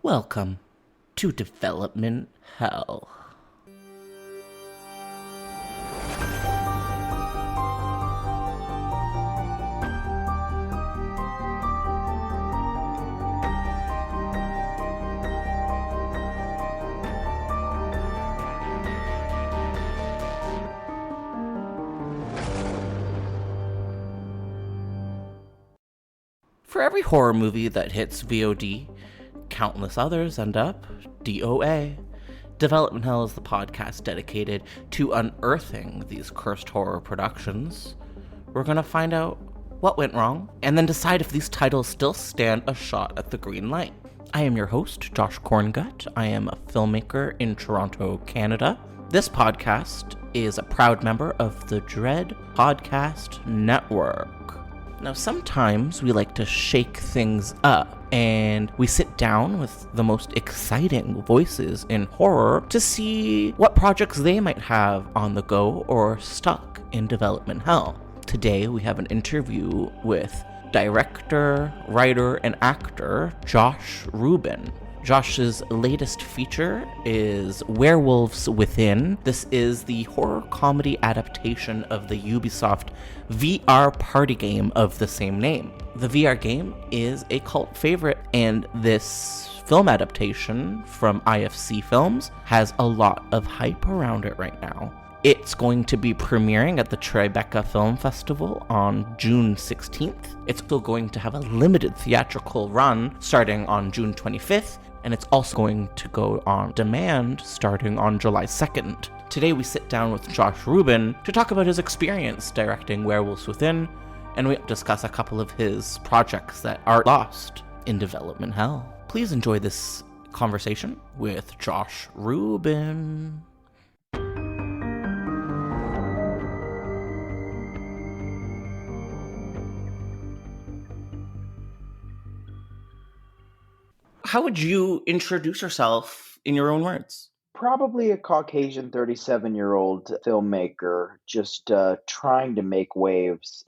Welcome to Development Hell. For every horror movie that hits VOD, countless others end up DOA. Development Hell is the podcast dedicated to unearthing these cursed horror productions. We're going to find out what went wrong, and then decide if these titles still stand a shot at the green light. I am your host, Josh Korngut. I am a filmmaker in Toronto, Canada. This podcast is a proud member of the Dread Podcast Network. Now, sometimes we like to shake things up, and we sit down with the most exciting voices in horror to see what projects they might have on the go or stuck in development hell. Today, we have an interview with director, writer, and actor Josh Ruben. Josh's latest feature is Werewolves Within. This is the horror comedy adaptation of the Ubisoft VR party game of the same name. The VR game is a cult favorite, and this film adaptation from IFC Films has a lot of hype around it right now. It's going to be premiering at the Tribeca Film Festival on June 16th. It's still going to have a limited theatrical run starting on June 25th, and it's also going to go on demand starting on July 2nd. Today we sit down with Josh Ruben to talk about his experience directing Werewolves Within, and we discuss a couple of his projects that are lost in development hell. Please enjoy this conversation with Josh Ruben. How would you introduce yourself in your own words? Probably a Caucasian 37-year-old filmmaker just trying to make waves,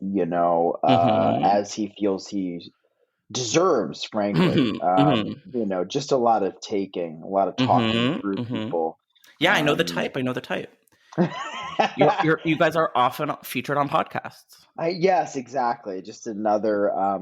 as he feels he deserves, frankly. Just a lot of taking, a lot of talking through people. Yeah, I know the type. You guys are often featured on podcasts. Yes, exactly. Just another, a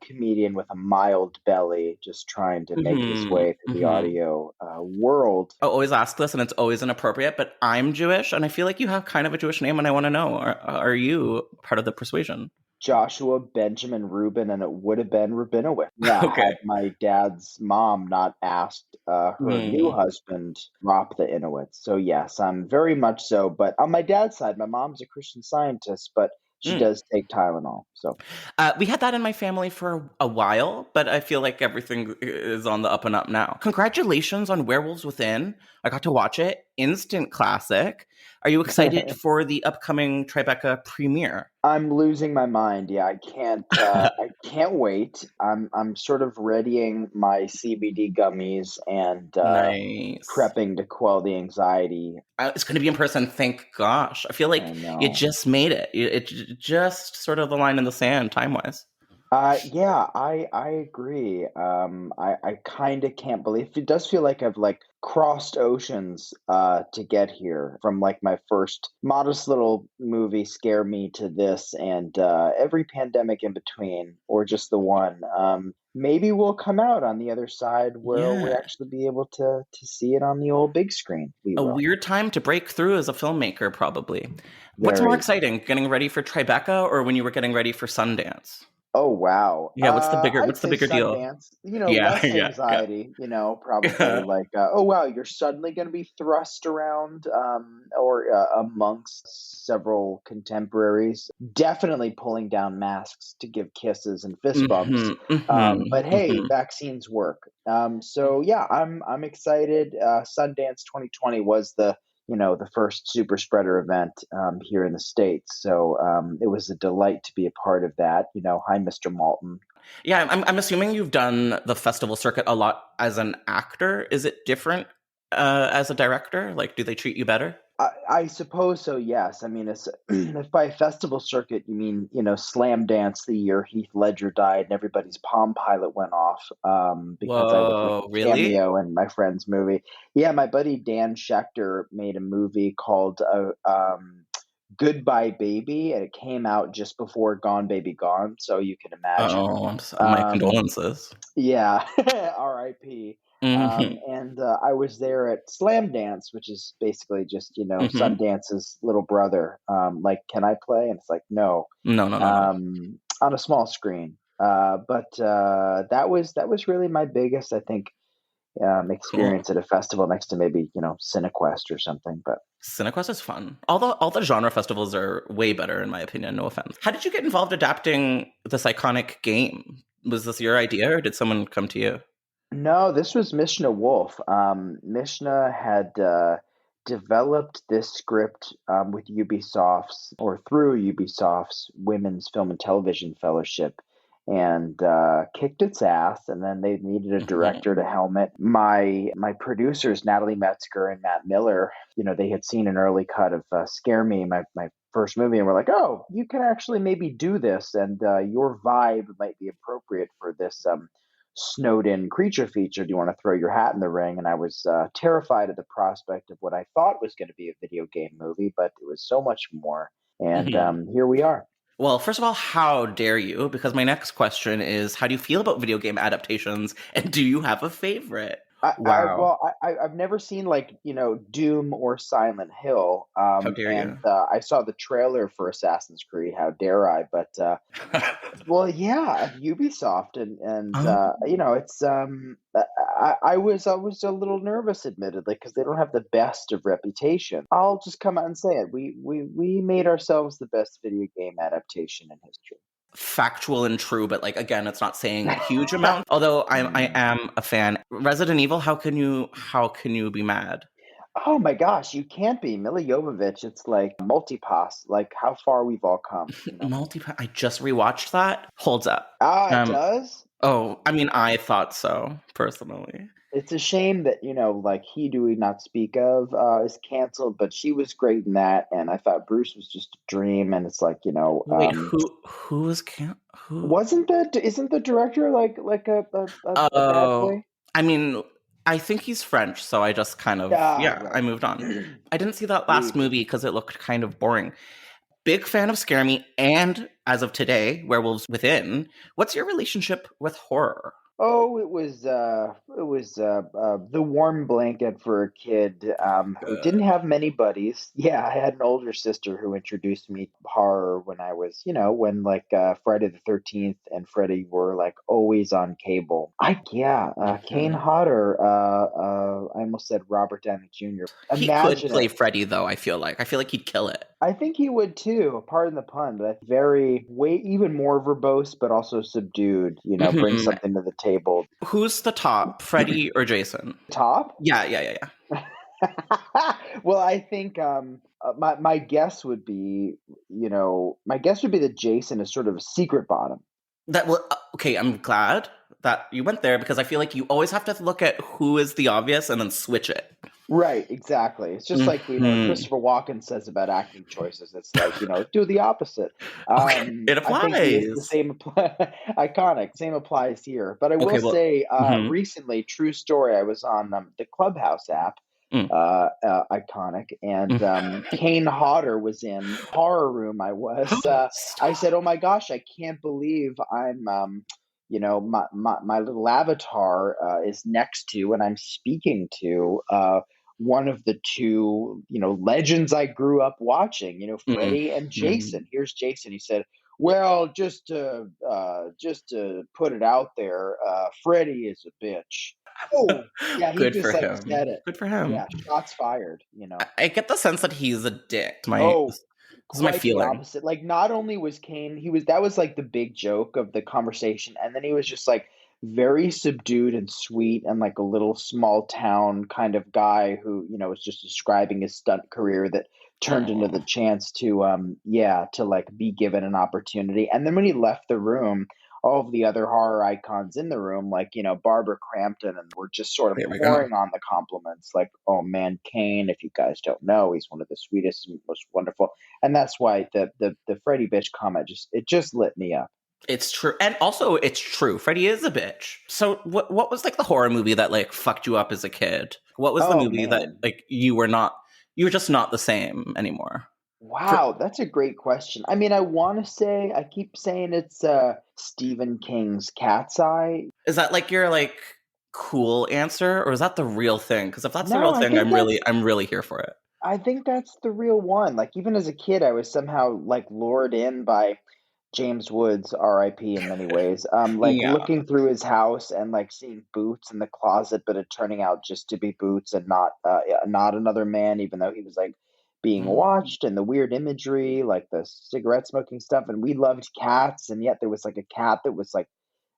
comedian with a mild belly, just trying to make his way through the audio world. I always ask this, and it's always inappropriate, but I'm Jewish, and I feel like you have kind of a Jewish name, and I want to know, are you part of the persuasion? Joshua Benjamin Ruben, and it would have been Rubinowitz. Yeah, okay. Had my dad's mom not asked her new husband drop the Inowitz. So yes, I'm very much so. But on my dad's side, my mom's a Christian Scientist, but she does take Tylenol. So we had that in my family for a while, but I feel like everything is on the up and up now. Congratulations on Werewolves Within. I got to watch it. Instant classic. Are you excited for the upcoming Tribeca premiere? I'm losing my mind. Yeah, I can't. I can't wait. I'm sort of readying my CBD gummies and prepping to quell the anxiety. It's going to be in person. Thank gosh. I feel like you just made it. It's just sort of the line in the sand, time wise. Yeah, I agree. I kind of can't believe it. Does feel like I've crossed oceans to get here, from my first modest little movie Scare Me to this, and every pandemic in between, or just the one. Maybe we'll come out on the other side where we'll actually be able to see it on the old big screen. Weird time to break through as a filmmaker, probably. What's more exciting, getting ready for Tribeca or when you were getting ready for Sundance? Oh wow! Yeah, what's the bigger deal? Less anxiety. Probably oh wow, you're suddenly going to be thrust around, or amongst several contemporaries. Definitely pulling down masks to give kisses and fist bumps. But hey, vaccines work. So yeah, I'm excited. Sundance 2020 was the first super spreader event here in the States. So it was a delight to be a part of that. Hi, Mr. Malton. Yeah, I'm assuming you've done the festival circuit a lot as an actor. Is it different as a director? Do they treat you better? I suppose so, yes. I mean, it's if by festival circuit you mean, Slam Dance the year Heath Ledger died and everybody's Palm Pilot went off, because I was like Whoa, a really? cameo in my friend's movie. Yeah, my buddy Dan Schechter made a movie called Goodbye Baby, and it came out just before Gone Baby Gone, so you can imagine. Oh, my Um, condolences. yeah, R.I.P. Hmm. And I was there at Slam Dance, which is basically just Hmm. Sundance's little brother. Like, can I play? And it's like, no, No, no, no, no. on a small screen. But that was really my biggest, I think, Cool. experience at a festival next to maybe Cinequest or something. But Cinequest is fun. All the genre festivals are way better, in my opinion. No offense. How did you get involved adapting this iconic game? Was this your idea, or did someone come to you? no, this was Mishna Wolff. Mishna had developed this script with Ubisoft's or through Ubisoft's Women's Film and Television Fellowship and kicked its ass. And then they needed a Hmm. director to helm it. My producers, Natalie Metzger and Matt Miller, they had seen an early cut of Scare Me, my first movie, and we're like, oh, you can actually maybe do this, and your vibe might be appropriate for this snowed in creature feature. Do you want to throw your hat in the ring? And I was terrified at the prospect of what I thought was going to be a video game movie, but it was so much more. And Hmm. here we are. Well, first of all, how dare you? Because my next question is, how do you feel about video game adaptations, and do you have a favorite? Wow. I've never seen like Doom or Silent Hill, How dare and you? I saw the trailer for Assassin's Creed. How dare I? But well, yeah, Ubisoft, and it's I was a little nervous, admittedly, because they don't have the best of reputation. I'll just come out and say it. We made ourselves the best video game adaptation in history. Factual and true, but like again, it's not saying huge amount. Although I am a fan. Resident Evil, how can you be mad? Oh my gosh, you can't be Mila Jovovich. It's like multipass, like how far we've all come. Multi I just rewatched that. Holds up. Ah, it Um does. oh, I mean I thought so, personally. It's a shame that, like He Do We Not Speak Of is canceled, but she was great in that, and I thought Bruce was just a dream, and it's like, Wait, who was can who isn't the director like a bad Oh, boy? I mean, I think he's French, so I just kind of Ah, yeah, I right. moved on. I didn't see that last Oui. movie because it looked kind of boring. Big fan of Scare Me, and as of today, Werewolves Within. What's your relationship with horror? Oh, it was the warm blanket for a kid who didn't Good. have many buddies. Yeah, I had an older sister who introduced me to horror when I was, when like Friday the 13th and Freddy were like always on cable. Kane Mhm. Hodder. I almost said Robert Downey Jr. He could Imagine play it. Freddy, though. I feel like he'd kill it. I think he would too. Pardon the pun, but very way even more verbose, but also subdued. Bring Mhm. something to the table. Who's the top, Freddy or Jason? Top? Yeah, yeah, yeah, yeah. Well, I think my guess would be, that Jason is sort of a secret bottom. That well, okay. I'm glad that you went there because I feel like you always have to look at who is the obvious and then switch it. Right, exactly. It's just like what Hmm. Christopher Walken says about acting choices. It's like, do the opposite. Okay, it I think the applies. same iconic, same applies here. But I will Okay, well, say, mhm. recently, true story, I was on the Clubhouse app, Mm, iconic, and mm. Kane Hodder was in horror room. I said, Stop. "Oh my gosh, I can't believe I'm my little avatar is next to and I'm speaking to one of the two legends I grew up watching, Mm, Freddie and mm. Jason. Here's Jason. He said, well, just to put it out there, Freddie is a bitch. Oh yeah, he Good just for like said him. it. Good for him. Yeah, shots fired. I get the sense that he's a dick. Oh, This is my quite the feeling. opposite. Like, not only was Kane, that was like the big joke of the conversation, and then he was just like very subdued and sweet and like a little small town kind of guy who, was just describing his stunt career that turned into Oh, the chance to to like be given an opportunity. And then when he left the room, all of the other horror icons in the room, like, Barbara Crampton, and we're just sort of There we go. pouring on the compliments, like, oh man, Kane, if you guys don't know, he's one of the sweetest and most wonderful. And that's why the Freddie bitch comment just lit me up. It's true. And also, it's true. Freddie is a bitch. So what was, like, the horror movie that, like, fucked you up as a kid? What was the Oh movie that, man. like, you were just not the same anymore? For, Wow, that's a great question. I mean, I keep saying it's Stephen King's Cat's Eye. is that, like, your, like, cool answer, or is that the real thing? Because if that's the No, real thing, I'm really here for it. I think that's the real one. Like, even as a kid, I was somehow like lured in by James Woods, R.I.P. in many ways. Like Yeah. looking through his house and like seeing Boots in the closet, but it turning out just to be Boots and not another man, even though he was like being Mm. watched, and the weird imagery, like the cigarette smoking stuff. And we loved cats, and yet there was like a cat that was like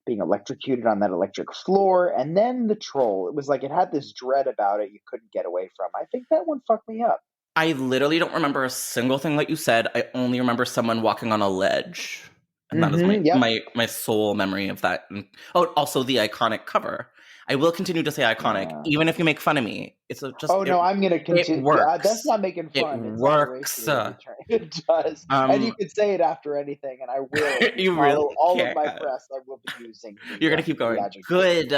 being electrocuted on that electric floor. And then the troll. It was like it had this dread about it you couldn't get away from. I think that one fucked me up. I literally don't remember a single thing that you said. I only remember someone walking on a ledge. And that is my Yep. my sole memory of that. And, oh, also the iconic cover. I will continue to say iconic, Yeah. even if you make fun of me. It's just Oh no, I'm gonna it continue. That's works. not making It fun. It's works. adoration of every turn. It does, and you Um, can say it after anything, and I will. If you you follow really all of can. my press, I will be using You're the gonna keep the going. adjective. Good.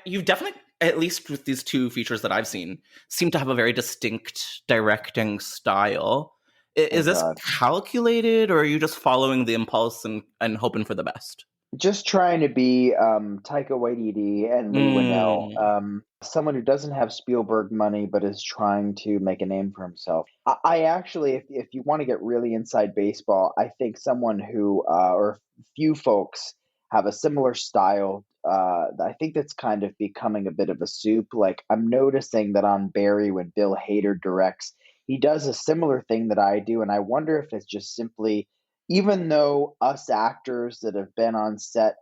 You definitely, at least with these two features that I've seen, seem to have a very distinct directing style. Oh Is this God. calculated, or are you just following the impulse and hoping for the best? Just trying to be Taika Waititi and Lee Winnell, Mm. someone who doesn't have Spielberg money but is trying to make a name for himself. I actually, if you want to get really inside baseball, I think someone who, or few folks, have a similar style. I think that's kind of becoming a bit of a soup. Like I'm noticing that on Barry, when Bill Hader directs, he does a similar thing that I do, and I wonder if it's just simply, even though us actors that have been on set,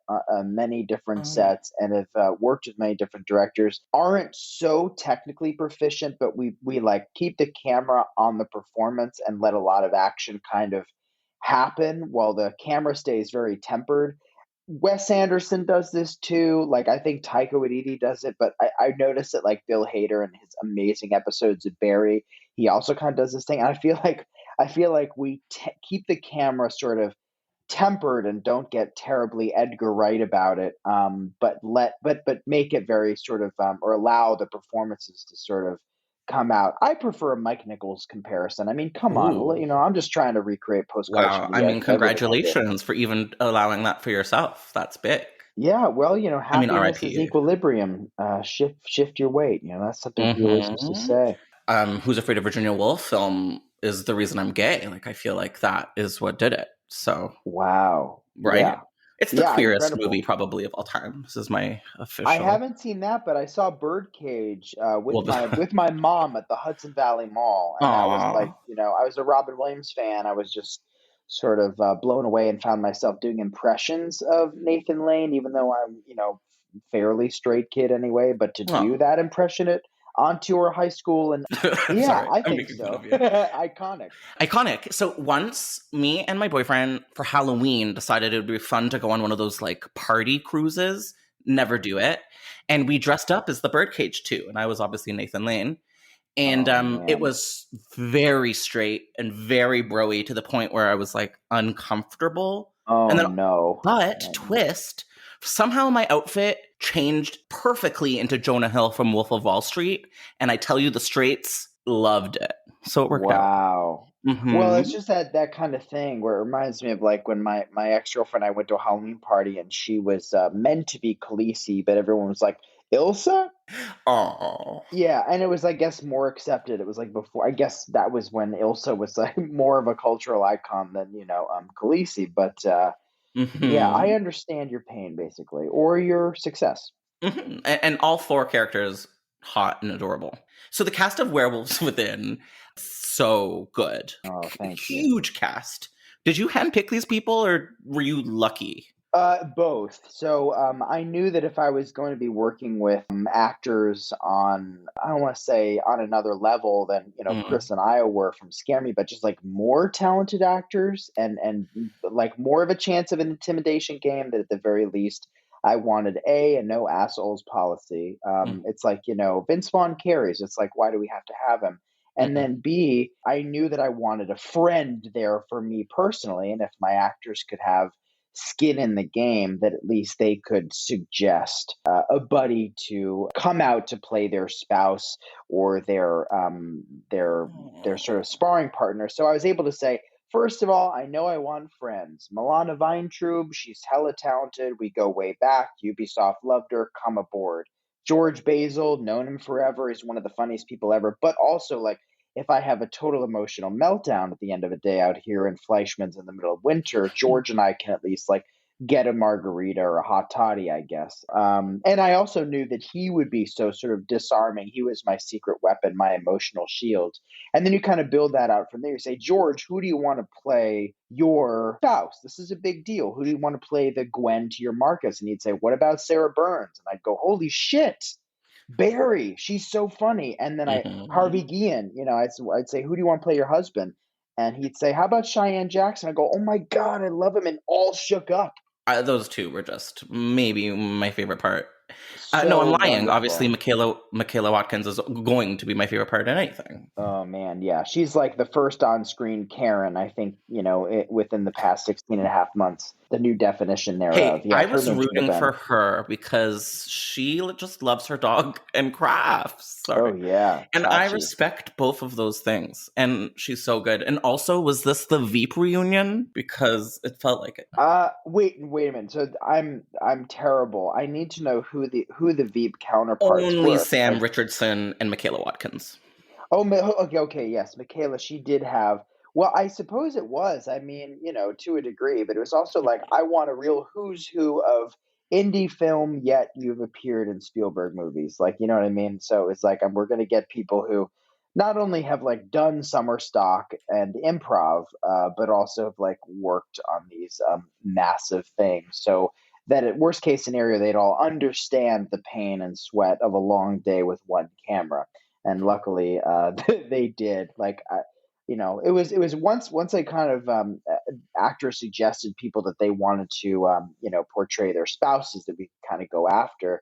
many different Oh. sets, and have worked with many different directors, aren't so technically proficient, but we like keep the camera on the performance and let a lot of action kind of happen while the camera stays very tempered. Wes Anderson does this too. Like I think Taika Waititi does it, but I noticed that like Bill Hader and his amazing episodes of Barry, he also kind of does this thing. And I feel like we keep the camera sort of tempered and don't get terribly Edgar Wright about it, but make it very sort of, or allow the performances to sort of come out. I prefer a Mike Nichols comparison. I mean, come on, Ooh. I'm just trying to recreate Postcards Wow. from I the Edge mean, and everything I did. congratulations for even allowing that for yourself. That's big. Yeah, well, I mean, happiness is RIP. equilibrium. Shift your weight. That's something he always used to Mm-hmm. say. Who's Afraid of Virginia Woolf film is the reason I'm gay. Like, I feel like that is what did it. So, Wow. right? Yeah. It's the Yeah, queerest movie incredible. probably of all time. This is my I official. haven't seen that, but I saw Birdcage with Well, my mom at the Hudson Valley Mall, and I was like, aw. I was a Robin Williams fan. I was just sort of blown away and found myself doing impressions of Nathan Lane, even though I'm, fairly straight kid anyway. But to do Oh. that impression at on tour high school, and yeah, Sorry, I I'm think making fun so. of you. Iconic. Iconic. So once me and my boyfriend for Halloween decided it would be fun to go on one of those like party cruises. Never do it. And we dressed up as the Birdcage too. And I was obviously Nathan Lane. And Oh it man. was very straight and very broy to the point where I was like uncomfortable. And Oh then, no. but Oh no. twist, somehow my outfit changed perfectly into Jonah Hill from Wolf of Wall Street. And I tell you, the straights loved it. So it worked out. Wow. Well, Hmm. it's just that kind of thing where it reminds me of like when my ex-girlfriend and I went to a Halloween party, and she was meant to be Khaleesi, but everyone was like, Ilsa? Oh. Yeah, and it was, I guess, more accepted. It was like before, I guess that was when Ilsa was like more of a cultural icon than, Khaleesi. But yeah, I Hmm. understand your pain basically, or your success. Hmm. And all four characters hot and adorable. So the cast of Werewolves Within, so good. Oh, thank you. Huge cast. Did you handpick these people, or were you lucky? Both. So I knew that if I was going to be working with actors on, I don't want to say on another level than Mm, Chris and I were from Scare Me, but just like more talented actors and like more of a chance of an intimidation game. That at the very least, I wanted a no assholes policy. mm, It's like Vince Vaughn carries. It's like why do we have to have him? And mhm. then B, I knew that I wanted a friend there for me personally, and if my actors could have skin in the game that at least they could suggest a buddy to come out to play their spouse or their sort of sparring partner. So I was able to say, first of all, I know I want friends. Milana Vayntrub, she's hella talented. We go way back. Ubisoft loved her. Come aboard. George Basil, known him forever. He's one of the funniest people ever. But also, like, if I have a total emotional meltdown at the end of a day out here in Fleischmann's in the middle of winter, George and I can at least like get a margarita or a hot toddy, I guess. And I also knew that he would be so sort of disarming. He was my secret weapon, my emotional shield. And then you kind of build that out from there. You say, George, who do you want to play your spouse? This is a big deal. Who do you want to play the Gwen to your Marcus? And he'd say, what about Sarah Burns? And I'd go, holy shit. Barry, she's so funny. And then Harvey Mhm. Guillén, I'd say, who do you want to play your husband? And he'd say, how about Cheyanna Jackson? I go, oh my God, I love him. And all shook up. Those two were just maybe my favorite part. No, I'm So lying. Obviously, wonderful. Michaela Watkins is going to be my favorite part in anything. Oh man, yeah. She's like the first on-screen Karen, I think, within the past 16 and a half months, the new definition thereof. Hey, Yeah, I her was name should have rooting been. for her because she just loves her dog and crafts. Oh Sorry. yeah, And I Chachi. respect both of those things. And she's so good. And also, was this the Veep reunion? Because it felt like it. Wait a minute. So I'm terrible. I need to know who the Veep counterparts Only were. Sam Like, Richardson and Michaela Watkins. oh, okay, yes, Michaela, she did have. Well, I suppose it was. I mean, to a degree, but it was also like I want a real who's who of indie film. Yet you've appeared in Spielberg movies, like you know what I mean. So it's like we're going to get people who not only have like done summer stock and improv, but also have like worked on these massive things. So that at worst case scenario, they'd all understand the pain and sweat of a long day with one camera, and luckily they did. Like it was once I kind of actors suggested people that they wanted to portray their spouses that we kind of go after.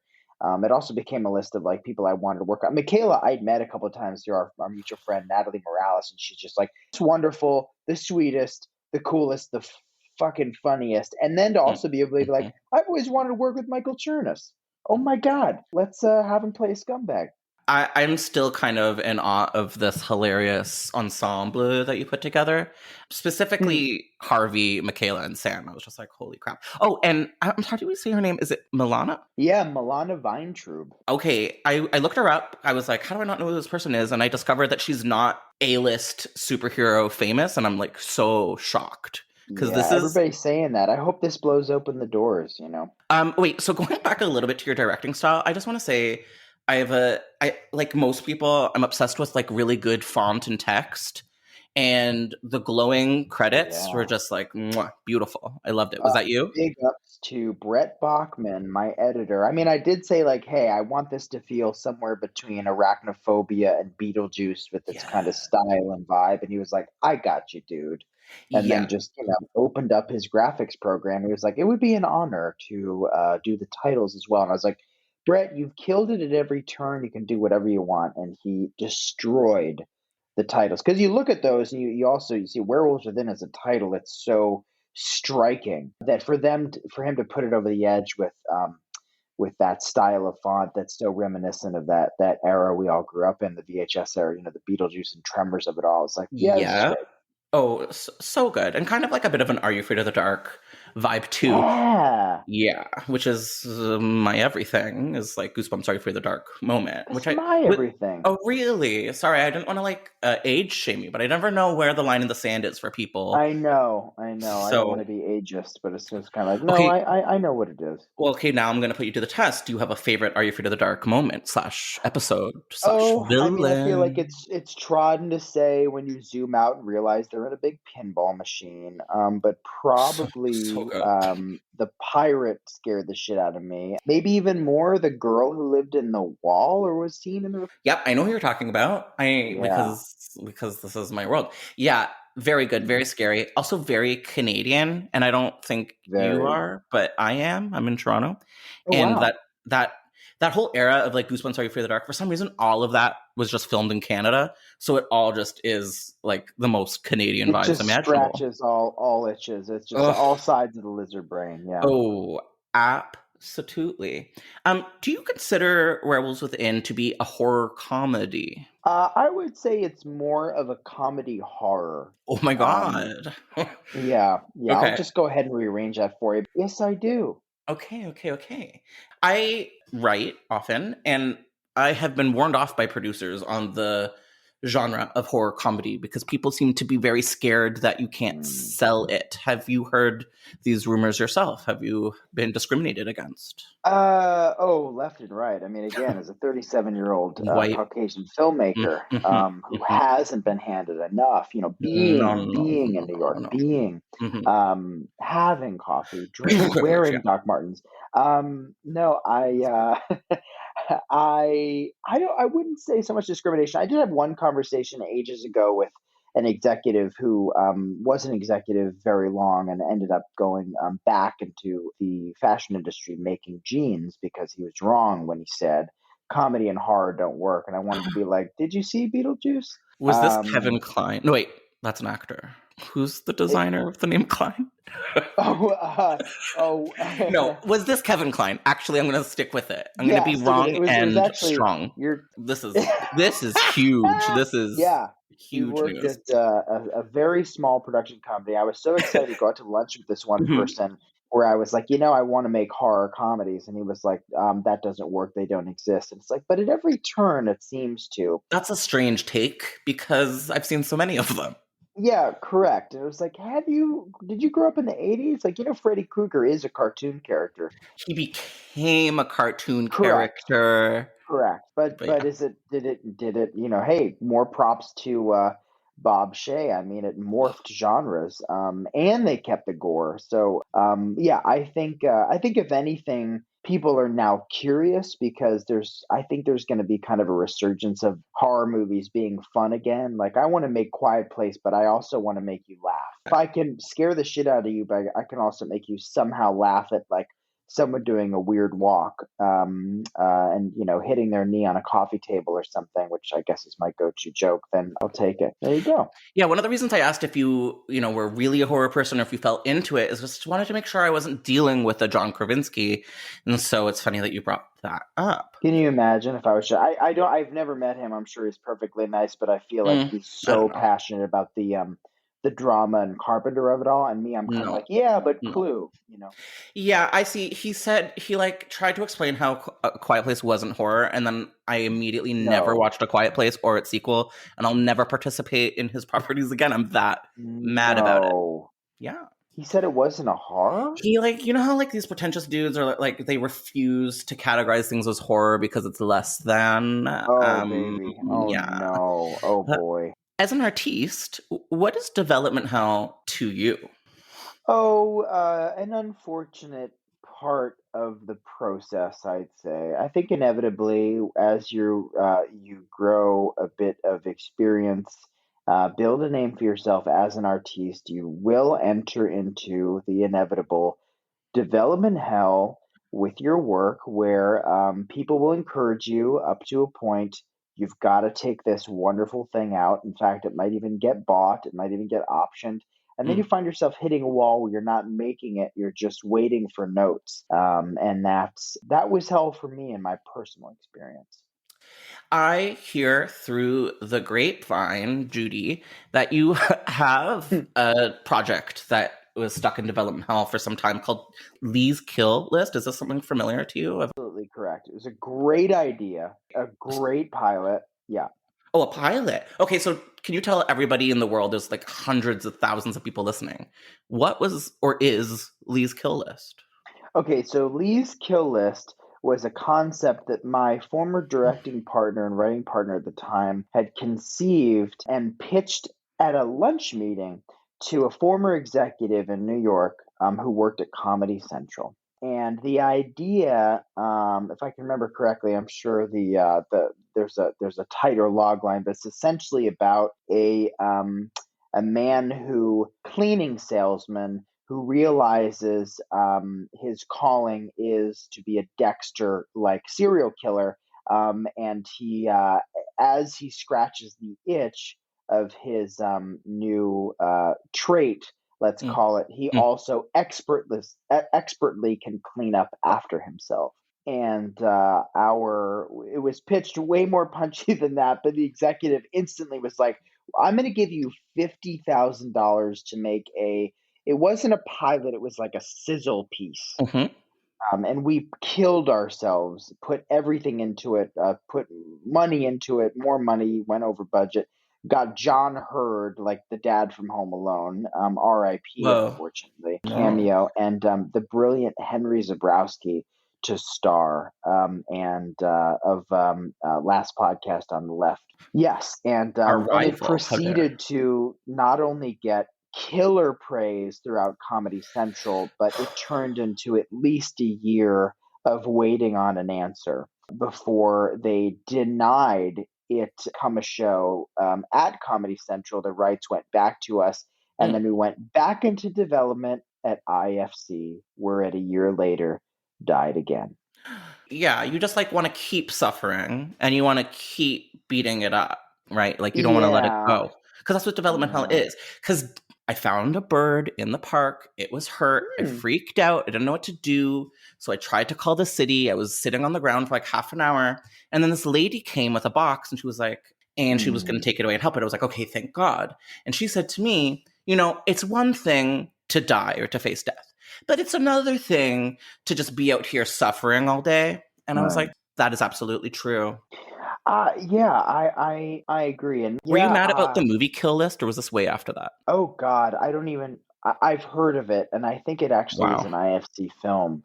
It also became a list of like people I wanted to work on. Michaela, I'd met a couple of times through our mutual friend Natalie Morales, and she's just like it's wonderful, the sweetest, the coolest, the fucking funniest. And then to also be able to be like, Mhm. I've always wanted to work with Michael Chernus. Oh my God, let's have him play a scumbag. I'm still kind of in awe of this hilarious ensemble that you put together. Hmm. Specifically, Harvey, Michaela, and Sam. I was just like, holy crap. Oh, and how do we say her name? Is it Milana? Yeah, Milana Vayntrub. Okay, I looked her up. I was like, how do I not know who this person is? And I discovered that she's not A-list superhero famous, and I'm like so shocked. Because Yeah, this is everybody's saying that. I hope this blows open the doors. wait, so going back a little bit to your directing style, I just want to say I like most people, I'm obsessed with like really good font and text. And the glowing credits were Yeah. just like mwah, beautiful. I loved it. Uh, Was that you? Big ups to Brett Bachman, my editor. I mean, I did say like, hey, I want this to feel somewhere between Arachnophobia and Beetlejuice with its kind of Yeah. style and vibe. And he was like, I got you, dude. And then Yeah. just opened up his graphics program. He was like, it would be an honor to do the titles as well. And I was like, Brett, you've killed it at every turn. You can do whatever you want. And he destroyed the titles because you look at those and you see Werewolves Within as a title. It's so striking that for him to put it over the edge with that style of font that's so reminiscent of that era we all grew up in, the VHS era, the Beetlejuice and Tremors of it all. It's like, yeah, this is Yeah. great. Oh, so good. And kind of like a bit of an Are You Afraid of the Dark vibe too. Yeah, Yeah, which is my everything is like Goosebumps Are You Afraid of the Dark moment, that's which I my with everything. oh really? Sorry, I didn't want to like age shame you, but I never know where the line in the sand is for people. I know, I know. I don't want So to be ageist, but it's just kind of like, no, okay, I know what it is. well, okay, now I'm gonna put you to the test. Do you have a favorite Are You Afraid of the Dark moment slash episode slash Oh, I mean, I feel like villain? it's trodden to say when you zoom out and realize they're in a big pinball machine. But So probably The pirate scared the shit out of me. Maybe even more the girl who lived in the wall or was seen in the. Yep, I know who you're talking about. Yeah. Because this is my world. Yeah, very good, very scary. Also very Canadian, and I don't think you Very. are, but I am. I'm in Toronto, Oh and wow. that that whole era of like Goosebumps, Are You Afraid of the Dark? For some reason, all of that was just filmed in Canada, so it all just is like the most Canadian It vibes just imaginable. scratches all itches. It's just Ugh. all sides of the lizard brain. Yeah. Oh, absolutely. Do you consider Werewolves Within to be a horror comedy? I would say it's more of a comedy horror. Oh my Um, god. yeah. I'll Okay. just go ahead and rearrange that for you. Yes, I do. Okay. I write often, and I have been warned off by producers on the genre of horror comedy because people seem to be very scared that you can't Hmm. sell it. Have you heard these rumors yourself? Have you been discriminated against? Left and right. I mean, again, as a 37-year-old White. Caucasian filmmaker who Mhm. hasn't been handed enough, No, no, being in no, New no, York, no. Mhm. having coffee, wearing Yeah. Doc Martens. No, I wouldn't say so much discrimination. I did have one conversation ages ago with an executive who was an executive very long and ended up going back into the fashion industry making jeans because he was wrong when he said comedy and horror don't work. And I wanted to be like, did you see Beetlejuice? Was this Kevin Kline? No, wait, that's an actor. Who's the It, designer of the name Kline? oh, oh, No, was this Kevin Kline? Actually, I'm going to stick with it. I'm going to be yes, wrong it was and actually strong. your. This is huge. This is Yeah, he huge worked news. at a very small production company. I was so excited to go out to lunch with this one Mhm. person where I was like, I want to make horror comedies. And he was like, that doesn't work. They don't exist. And it's like, but at every turn, it seems to. That's a strange take because I've seen so many of them. Yeah, correct. And it was like, did you grow up in the 80s? Like, Freddy Krueger is a cartoon character. He became a cartoon Correct. character. Correct. But But yeah. did it, hey, more props to Bob Shea. I mean, it morphed genres. And they kept the gore. So yeah, I think if anything, people are now curious because I think there's gonna be kind of a resurgence of horror movies being fun again. Like I want to make Quiet Place, but I also want to make you laugh. If I can scare the shit out of you, but I can also make you somehow laugh at like someone doing a weird walk and hitting their knee on a coffee table or something, which I guess is my go-to joke, then I'll take it. There you go. Yeah, one of the reasons I asked if you were really a horror person or if you fell into it is just wanted to make sure I wasn't dealing with a John Krasinski. And so it's funny that you brought that up. Can you imagine if I was I've never met him. I'm sure he's perfectly nice, but I feel like he's I don't so know. passionate about the drama and carpenter of it all, and me, I'm kind of No, like, yeah, but no. Clue. Yeah, I see. He said he like tried to explain how A Quiet Place wasn't horror, and then I immediately never No. watched A Quiet Place or its sequel, and I'll never participate in his properties again. I'm that mad about it. No. Yeah. He said it wasn't a horror? He like how like these pretentious dudes are like they refuse to categorize things as horror because it's less than. Oh, baby. Oh, Yeah. no. Oh, boy. As an artiste, what is development hell to you? Oh, an unfortunate part of the process, I'd say. I think inevitably, as you grow a bit of experience, build a name for yourself as an artiste, you will enter into the inevitable development hell with your work where people will encourage you up to a point. You've got to take this wonderful thing out. In fact, it might even get bought, it might even get optioned. And then you Mm. find yourself hitting a wall where you're not making it, you're just waiting for notes. And that was hell for me in my personal experience. I hear through the grapevine, Judy, that you have a project that was stuck in development hell for some time called Lee's Kill List. Is this something familiar to you? Absolutely correct. It was a great idea, a great pilot. Yeah. Oh, a pilot. Okay, so can you tell everybody in the world, there's like hundreds of thousands of people listening, what was or is Lee's Kill List? Okay, so Lee's Kill List was a concept that my former directing partner and writing partner at the time had conceived and pitched at a lunch meeting to a former executive in New York who worked at Comedy Central. And the idea, if I can remember correctly, I'm sure there's a tighter log line, but it's essentially about a man cleaning salesman who realizes his calling is to be a Dexter like serial killer, and as he scratches the itch of his new trait, let's Mm. call it, he also expertly can clean up after himself. And it was pitched way more punchy than that, but the executive instantly was like, I'm going to give you $50,000 to make it wasn't a pilot, it was like a sizzle piece. Mm-hmm. And we killed ourselves, put everything into it, put money into it, more money, went over budget. Got John Hurd, like the dad from Home Alone, R.I.P. Whoa. unfortunately, No. cameo, and the brilliant Henry Zabrowski to star, and of Last Podcast on the Left. Yes, and it proceeded to not only get killer praise throughout Comedy Central, but it turned into at least a year of waiting on an answer before they denied it come a show at Comedy Central. The rights went back to us, and then we went back into development at IFC, where a year later died again. Yeah, you just like want to keep suffering and you want to keep beating it up, right? Like you don't want to let it go. Because that's what development hell is. Because I found a bird in the park. It was hurt. I freaked out. I didn't know what to do. So I tried to call the city. I was sitting on the ground for like half an hour. And then this lady came with a box and she was like, and she was going to take it away and help it. I was like, okay, thank God. And she said to me, it's one thing to die or to face death, but it's another thing to just be out here suffering all day. And I was like, that is absolutely true. Yeah, I agree. And were you mad about the movie Kill List, or was this way after that? Oh God, I don't even. I've heard of it, and I think it actually was an IFC film.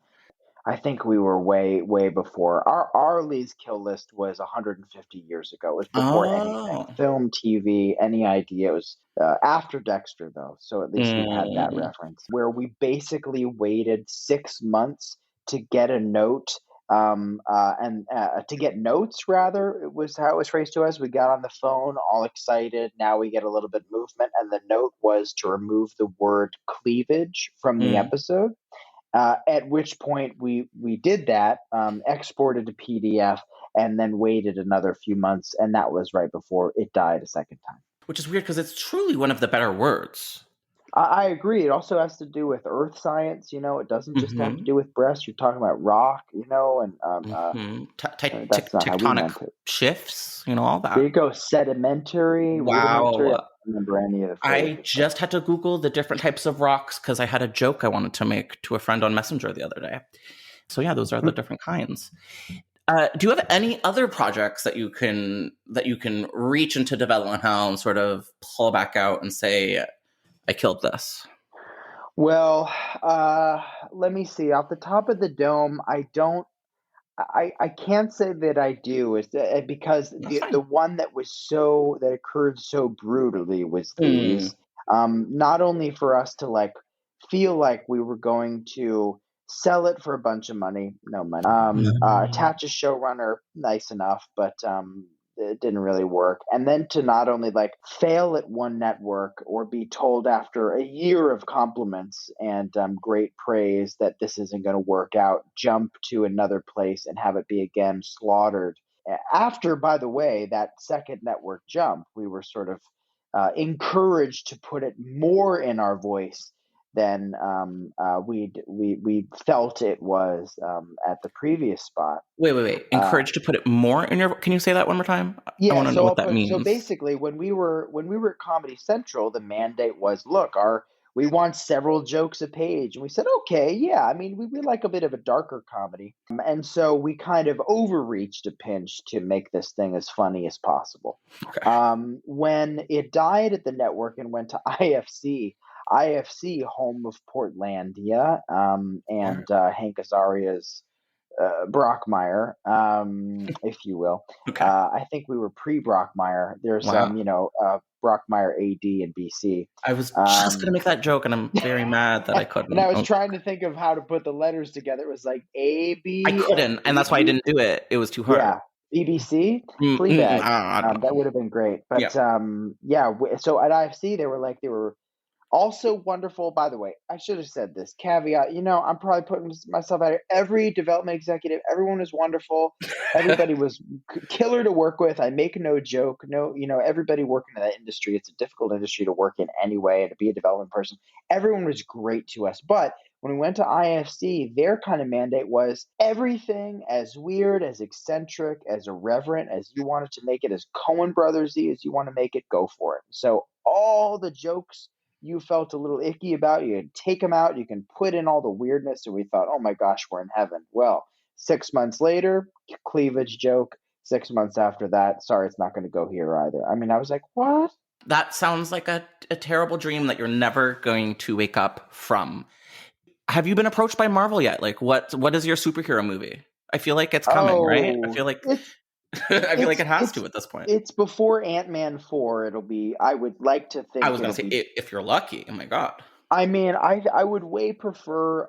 I think we were way before. Arlie's Kill List was 150 years ago. It was before anything, film, TV, any idea. It was after Dexter, though, so at least we had that reference. Where we basically waited 6 months to get a note. And to get notes, rather, it was how it was phrased to us. We got on the phone, all excited. Now we get a little bit of movement, and the note was to remove the word cleavage from the episode. At which point we did that, exported to PDF, and then waited another few months, and that was right before it died a second time. Which is weird because it's truly one of the better words. I agree. It also has to do with earth science. It doesn't just have to do with breast. You're talking about rock, and that's not how we meant it. Shifts, all that. There you go. Sedimentary, rudimentary. I don't remember any of the phrases. I just had to Google the different types of rocks because I had a joke I wanted to make to a friend on Messenger the other day. So yeah, those are the different kinds. Do you have any other projects that you can reach into development hell and sort of pull back out and say, I killed this? Well, let me see. Off the top of the dome, I can't say that I do, because the one that occurred so brutally was these. Not only for us to feel like we were going to sell it for a bunch of money, no money. Attach a showrunner, nice enough, but it didn't really work. And then to not only fail at one network or be told after a year of compliments and great praise that this isn't going to work out, jump to another place and have it be again slaughtered. After, by the way, that second network jump, we were sort of encouraged to put it more in our voice than we felt it was at the previous spot. Wait. Encouraged to put it more in your. Can you say that one more time? Yeah, I want to know what that means. So basically, when we were at Comedy Central, the mandate was, look, we want several jokes a page, and we said, okay, yeah. I mean, we like a bit of a darker comedy, and so we kind of overreached a pinch to make this thing as funny as possible. Okay. When it died at the network and went to IFC, home of Portlandia, and Hank Azaria's Brockmire, if you will. Okay. I think we were pre-Brockmire. There's Wow. Brockmire AD in BC. I was just gonna make that joke, and I'm very mad that I And I couldn't. was Oh, trying to think of how to put the letters together. It was like A I B couldn't, and that's why I B. didn't do it. It was too hard. Yeah, BBC, Fleabag. I don't That know. would have been great. Yeah. But yeah. So at IFC, they were also wonderful. By the way, I should have said this caveat. I'm probably putting myself out here. Every development executive, everyone was wonderful. Everybody was killer to work with. I make no joke. No, everybody working in that industry, it's a difficult industry to work in anyway, and to be a development person. Everyone was great to us. But when we went to IFC, their kind of mandate was everything as weird, as eccentric, as irreverent as you wanted to make it, as Coen Brothers-y as you want to make it, go for it. So all the jokes you felt a little icky about, you can take them out, you can put in all the weirdness, and we thought, oh my gosh, we're in heaven. Well, 6 months later, cleavage joke. 6 months after that, sorry, it's not going to go here either. I mean, I was like, what? That sounds like a terrible dream that you're never going to wake up from. Have you been approached by Marvel yet? Like, what is your superhero movie? I feel like it's coming, right? I Oh, feel like it's I feel like it's it has it's to at this point. it's before Ant-Man 4. It'll be. I would like to I think was gonna it'll say be. if you're lucky. Oh my god. I mean, I would way prefer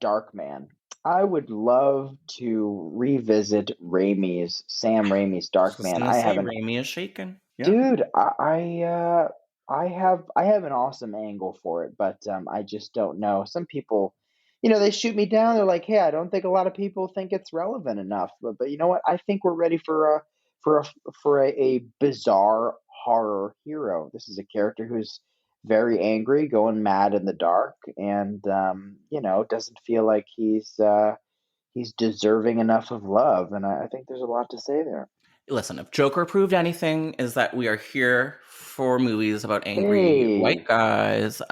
Darkman. I would love to revisit Sam Raimi's I was just Darkman. gonna I say haven't, Raimi is shaken. Yeah. dude. I have an awesome angle for it, but I just don't know. Some people, they shoot me down. They're like, "Hey, I don't think a lot of people think it's relevant enough." But you know what? I think we're ready for a a bizarre horror hero. This is a character who's very angry, going mad in the dark, and doesn't feel like he's deserving enough of love. And I think there's a lot to say there. Listen, if Joker proved anything, is that we are here for movies about angry white Hey, guys.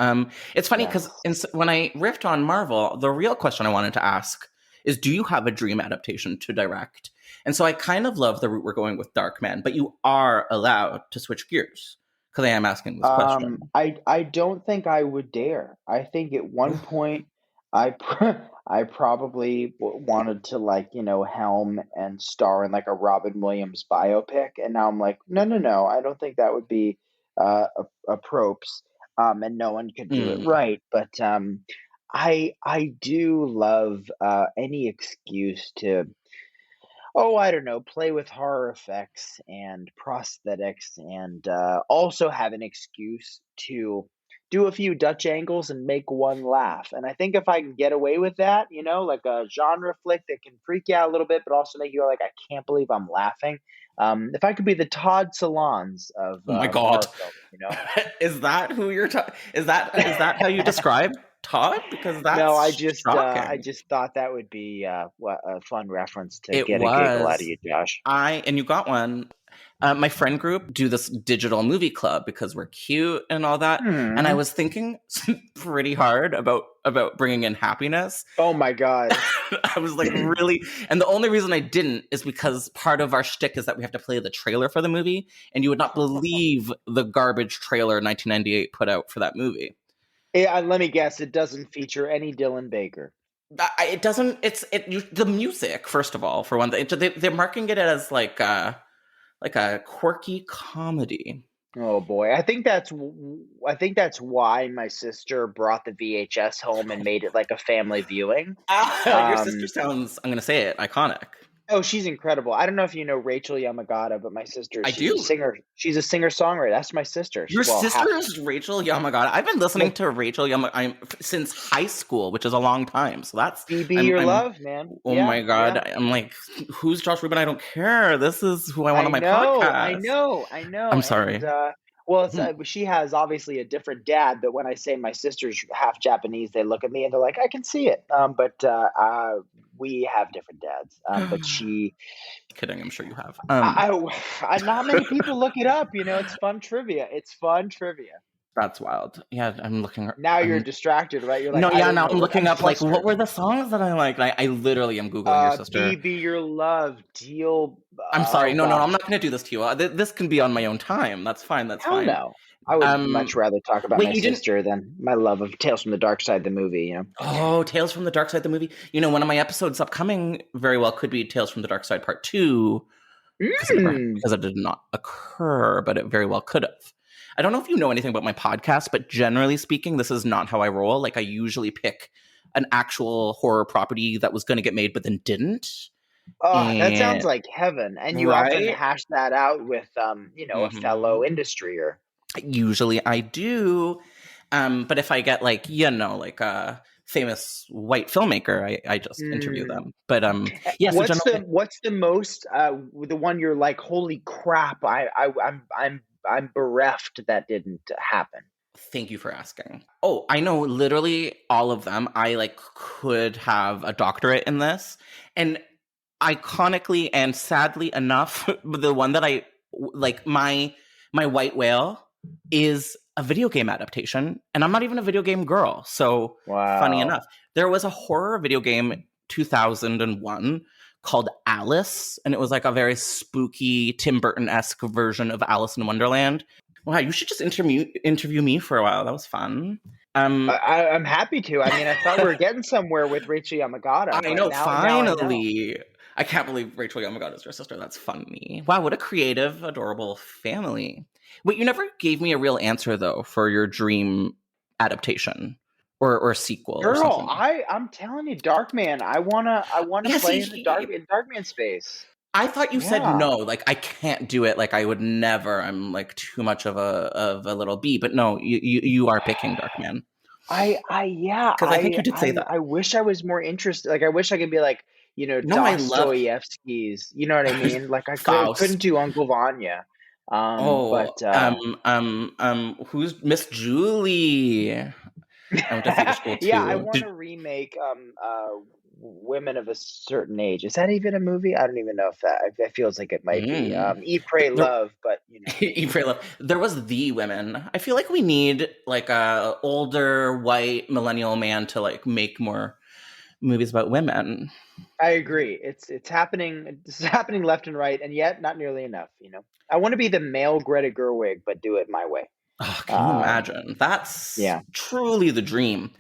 It's funny because yes. when I riffed on Marvel, the real question I wanted to ask is, do you have a dream adaptation to direct? And so I kind of love the route we're going with Darkman, but you are allowed to switch gears because I am asking this question. I don't think I would dare. I think at one point I probably wanted to, like, helm and star in like a Robin Williams biopic, and now I'm like, no, no, no. I don't think that would be a props. And no one could do it Mm. right. But I do love any excuse to, oh, I don't know, play with horror effects and prosthetics, and also have an excuse to do a few Dutch angles and make one laugh. And I think if I can get away with that, like a genre flick that can freak you out a little bit, but also make you go like, I can't believe I'm laughing. If I could be the Todd Solondz of Oh my god, horror films, is that who you're? Is that how you describe Todd? Because No, that's I shocking. just thought that would be a fun reference to It get a giggle out of was. you, Josh. And you got one. My friend group do this digital movie club because we're cute and all that. And I Hmm. was thinking pretty hard about bringing in happiness. Oh my God. I was like, really? And the only reason I didn't is because part of our shtick is that we have to play the trailer for the movie. And you would not believe the garbage trailer 1998 put out for that movie. Yeah, let me guess. It doesn't feature any Dylan Baker. It doesn't. The music, first of all, for one thing. They're marking it as like a quirky comedy. Oh boy, I think that's why my sister brought the VHS home and made it like a family viewing. Your sister Um, sounds, I'm going to say it, iconic. oh, she's incredible. I don't know if you know Rachel Yamagata, but my sister, I she's a do. singer. She's a singer-songwriter. That's my sister. Your Well, sister half. is Rachel Yamagata. I've been listening Well, to Rachel Yamagata since high school, which is a long time. So that's, BB I'm, Your I'm, Love, man. oh Yeah, my God. yeah. I'm like, who's Josh Ruben? I don't care. This is who I want I on my know, I podcast. know, I know. I'm And sorry. well, she has obviously a different dad, but when I say my sister's half Japanese, they look at me and they're like, I can see it. But we have different dads. But she, Kidding, I'm sure you have. not many people look it up. It's fun trivia. It's fun trivia. That's wild. Yeah, I'm looking. Now you're I'm distracted, right? You're like, No, I yeah, don't now know I'm what. I'm looking up like what flustered. were the songs that I liked. I literally am googling your sister. BB Your Love, Deal. I'm sorry. Oh No, gosh, I'm not going to do this to you. This can be on my own time. That's fine. That's hell fine. no. I would much rather talk about wait, my you didn't. sister than my love of Tales from the Dark Side, the movie. Oh, Tales from the Dark Side, the movie. You know, one of my episodes upcoming very well could be Tales from the Dark Side Part 2, because it did not occur, but it very well could have. I don't know if you know anything about my podcast, but generally speaking, this is not how I roll. Like, I usually pick an actual horror property that was going to get made, but then didn't. Oh, that sounds like heaven. And you often Right? hash that out with, a fellow Mhm. industry. Usually I do. But if I get like a famous white filmmaker, I just interview them. But yeah, so What's generally, the most the one you're like, holy crap, I'm bereft that didn't happen. thank you for asking. Oh, I know literally all of them. I like could have a doctorate in this. And iconically and sadly enough, the one that I like, my white whale is a video game adaptation, and I'm not even a video game girl. So funny Wow. enough, there was a horror video game 2001 called Alice, and it was like a very spooky Tim Burton-esque version of Alice in Wonderland. Wow, you should just interview me for a while. That was fun. I'm happy to. I mean, I thought we were getting somewhere with Rachel Yamagata. I know, now finally. I can't believe Rachel Yamagata is your sister. That's funny. Wow, what a creative, adorable family. Wait, you never gave me a real answer, though, for your dream adaptation or sequel or Girl, something. I'm telling you, Darkman. I wanna play in the Darkman space. I thought you said no, like I can't do it. Like I would never. I'm like too much of a little bee. But no, you are picking Darkman. Yeah. Because I think you did say that. I wish I was more interested. Like, I wish I could be like, No, I love Dostoevsky's. You know what I mean? Like, I Faust. couldn't do Uncle Vanya. Who's Miss Julie? I went to theater school too. Yeah, I want to remake Women of a Certain Age. Is that even a movie? I don't even know if that feels like it might be. Eat, Pray, Love, but Eat, Pray, Love. There was The Women. I feel like we need like a older white millennial man to like make more movies about women. I agree. It's happening. It's happening left and right, and yet not nearly enough. I want to be the male Greta Gerwig, but do it my way. Oh, can you imagine? That's truly the dream.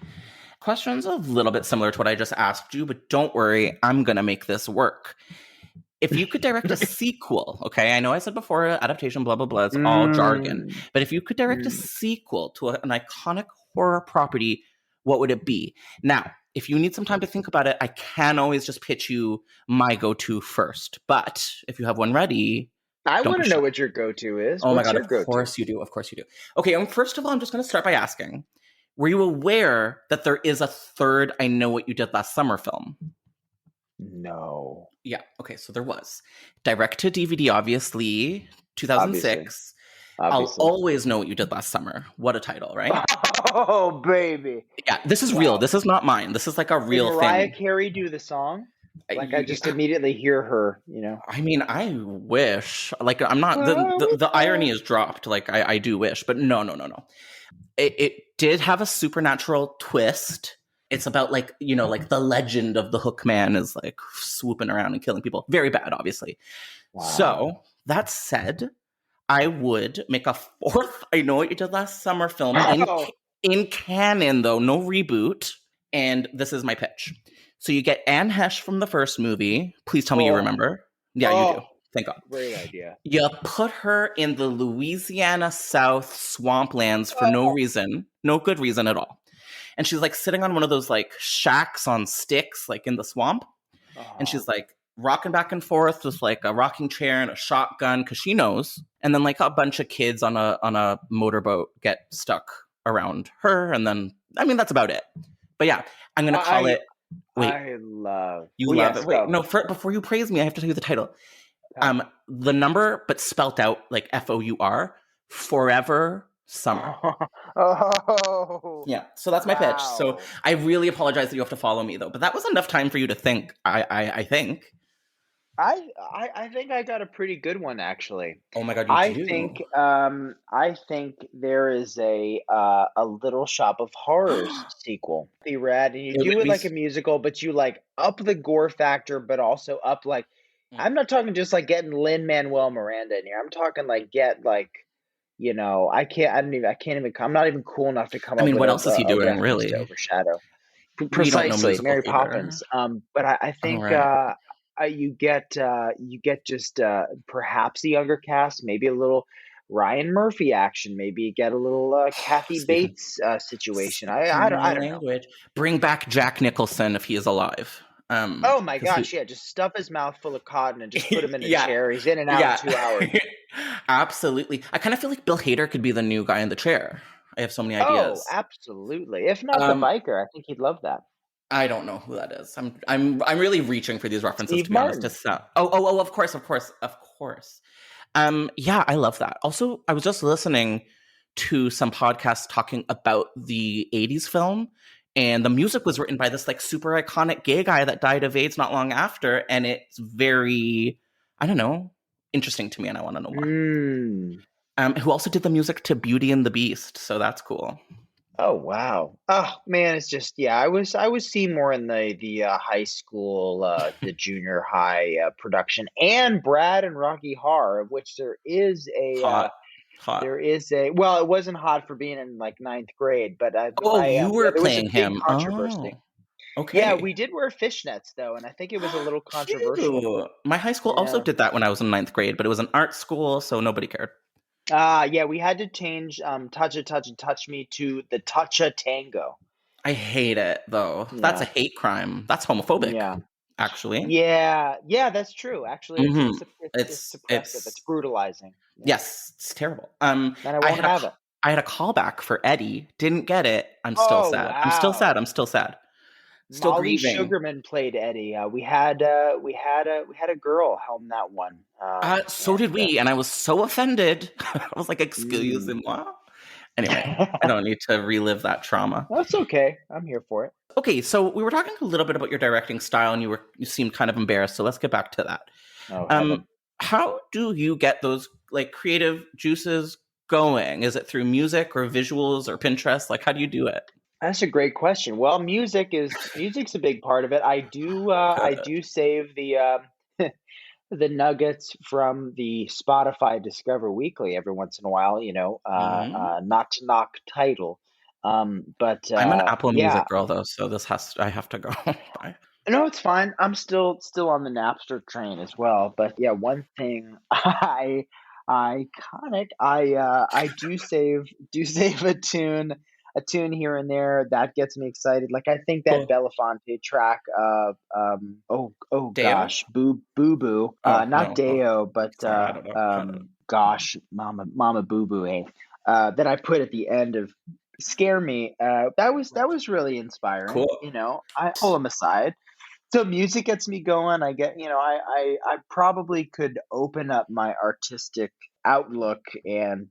Question's a little bit similar to what I just asked you, but don't worry, I'm gonna make this work. If you could direct a sequel, okay, I know I said before adaptation, blah blah blah, it's all jargon, but if you could direct a sequel to an iconic horror property, what would it be? Now, if you need some time to think about it, I can always just pitch you my go-to first. But if you have one ready, I want to know what your go-to is. Oh my God, of course you do. Of course you do. Okay, first of all, I'm just going to start by asking, were you aware that there is a third I Know What You Did Last Summer film? No. Yeah, okay, so there was. Direct to DVD, obviously, 2006. Obviously. I'll Always Know What You Did Last Summer. What a title, right? Oh, baby. Yeah, this is real. This is not mine. This is like a real thing. Did Mariah Carey do the song? Like, I just immediately hear her, I mean, I wish. Like, I'm not... The irony is dropped. Like, I do wish. But no. It did have a supernatural twist. It's about, like, like the legend of the Hook Man is, like, swooping around and killing people. Very bad, obviously. Wow. So, that said, I would make a fourth I Know What You Did Last Summer film in canon, though. No reboot. And this is my pitch. So you get Anne Hesh from the first movie. Please tell me you remember. Yeah, you do. Thank God. Great idea. You put her in the Louisiana South swamplands for no reason. No good reason at all. And she's like sitting on one of those like shacks on sticks, like in the swamp. And she's like rocking back and forth with like a rocking chair and a shotgun because she knows. And then like a bunch of kids on a motorboat get stuck around her. And then, I mean, that's about it. But yeah, I'm going to call it... Wait, I love it. Wait, no. Before you praise me, I have to tell you the title. The number, but spelt out like FOUR, Forever Summer. Yeah. So that's my pitch. So I really apologize that you have to follow me though, but that was enough time for you to think. I think. I think I got a pretty good one actually. Oh my God! I think there is a Little Shop of Horrors sequel. Be rad, and you do it like a musical, but you like up the gore factor, but also up like I'm not talking just like getting Lin-Manuel Miranda in here. I'm talking like get like I can't even, I'm not even cool enough to come I up mean, with what else is he a doing, reference to really? overshadow. We don't know Precisely, musical Mary theater. Poppins. But I All think right. you get just perhaps a younger cast, maybe a little Ryan Murphy action, maybe you get a little Kathy Speaking Bates situation. speaking my I don't know. language, bring back Jack Nicholson if he is alive. Oh my Because he, gosh, yeah, just stuff his mouth full of cotton and just put him in a yeah, chair. He's in and out in yeah, 2 hours. absolutely. I kind of feel like Bill Hader could be the new guy in the chair. I have so many Oh, ideas. absolutely. If not the Um, biker, I think he'd love that. I don't know who that is. I'm really reaching for these references, Steve to be honest. Martin. Just oh, of course, of course, of course. Yeah, I love that. Also, I was just listening to some podcasts talking about the 80s film, and the music was written by this like super iconic gay guy that died of AIDS not long after, and it's very, I don't know, interesting to me, and I want to know more. Mm. Who also did the music to Beauty and the Beast, so that's cool. Oh wow. Oh man, it's just yeah. I was seeing more in the high school, the junior high production, and Brad and Rocky Horror, of which Hot, hot. there is a well, it wasn't hot for being in like ninth grade, but Oh, you yeah, were there was a playing big him. controversy. Oh, Yeah, okay. we did wear fishnets though, and I think it was a little controversial. Cute. My high school also Yeah. did that when I was in ninth grade, but it was an art school, so nobody cared. Yeah, we had to change touch a touch and touch me to the touch a tango. I hate it though. That's a Yeah. hate crime. That's homophobic, Yeah. actually. Yeah, yeah, that's true. Actually, Hmm. it's suppressive. It's It's brutalizing. Yeah, yes, it's terrible. and I I won't had a have it. I had a callback for Eddie. Didn't get it. I'm still Oh sad. I'm still sad. wow, I'm still sad. Still Molly grieving. Sugarman played Eddie. We had a girl helm that one. So did And we, and I was so offended. I was like, "Excuse mm. me." Anyway, I don't need to relive that trauma. That's okay. I'm here for it. Okay, so we were talking a little bit about your directing style, and you seemed kind of embarrassed. So let's get back to that. Oh Um, heaven. how do you get those like creative juices going? Is it through music or visuals or Pinterest? Like, how do you do it? That's a great question. Well, music's a big part of it. I Good. do save the the nuggets from the Spotify Discover Weekly every once in a while, Mhm. not to knock title. But I'm an Apple yeah, Music girl though, so I have to go. Bye. no, it's fine. I'm still on the Napster train as well. But yeah, one thing I do save a tune here and there that gets me excited. Like I think that Cool. Belafonte track of oh Deo? gosh, Boo Boo, Oh not no. Oh, Deo, but sorry, I don't know. I don't know. gosh, Mama Boo Boo, that I put at the end of Scare Me. That was really inspiring. Cool. I pull them aside. So music gets me going. I get, I probably could open up my artistic outlook and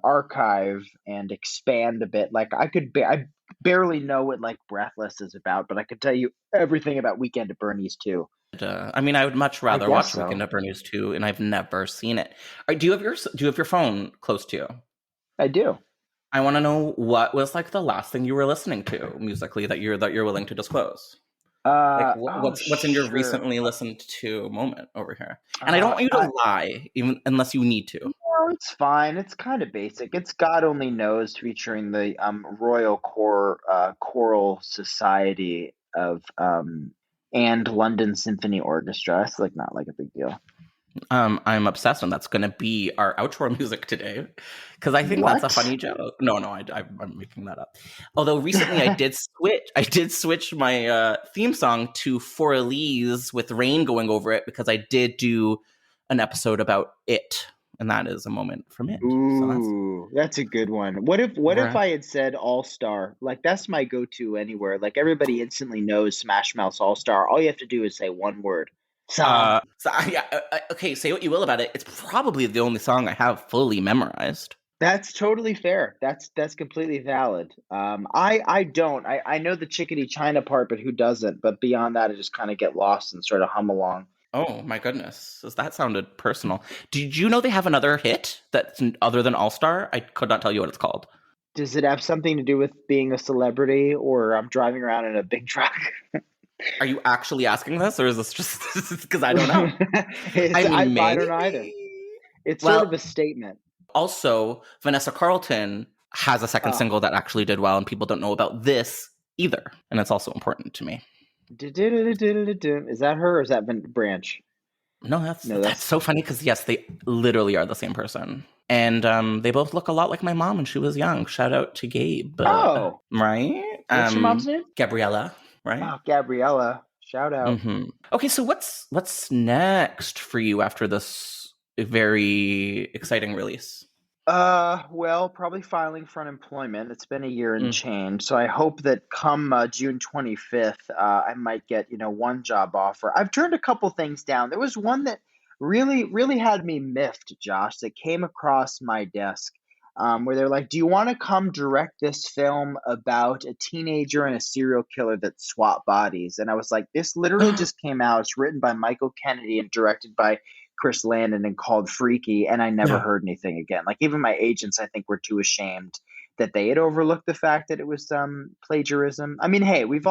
archive and expand a bit. Like I barely know what like Breathless is about, but I could tell you everything about Weekend at Bernie's too. I mean, I would much I rather guess watch Weekend so. at Bernie's too, and I've never seen it. Do you have your phone close to you? I do. I want to know what was like the last thing you were listening to musically that you're willing to disclose. Like Oh what's in your sure. recently listened to moment over here? And I don't Uh, want you to I, lie, even unless you need to. no, it's fine. It's kind of basic. It's God Only Knows featuring the Royal Choral Society of and London Symphony Orchestra. It's like not like a big deal. I'm obsessed, and that's going to be our outro music today, because I think that's a What? funny joke. No, I'm making that up. Although recently I did switch my theme song to For Elise with rain going over it because I did do an episode about it, and that is a moment from it. So that's Ooh, that's a good one. What if right. I had said All Star? Like that's my go-to anywhere. Like everybody instantly knows Smash Mouth's All Star. All you have to do is say one word. Song. Yeah, okay, say what you will about it. It's probably the only song I have fully memorized. That's totally fair. That's completely valid. I don't. I know the chickadee China part, but who doesn't? But beyond that, I just kind of get lost and sort of hum along. Oh my goodness, that sounded personal. Did you know they have another hit that's other than All Star? I could not tell you what it's called. Does it have something to do with being a celebrity, or I'm driving around in a big truck? Are you actually asking this, or is this just because I don't know? I I mean, don't either. maybe. It's sort Well, of a statement. Also, Vanessa Carlton has a second single that actually did well, and people don't know about this either. And it's also important to me. Is that her or is that Branch? No, that's so funny because, yes, they literally are the same person. And they both look a lot like my mom when she was young. Shout out to Gabe. Right? What's your mom's name? Gabriella, right? Oh, Gabriella. Shout out. Mm-hmm. Okay, so what's next for you after this very exciting release? Well, probably filing for unemployment. It's been a year and change, so I hope that come June 25th, I might get, one job offer. I've turned a couple things down. There was one that really, really had me miffed, Josh, that came across my desk, where they're like, "Do you want to come direct this film about a teenager and a serial killer that swap bodies?" And I was like, this literally just came out. It's written by Michael Kennedy and directed by Chris Landon and called Freaky, and I never heard anything again. Like, even my agents, I think, were too ashamed that they had overlooked the fact that it was plagiarism. I mean, hey, we've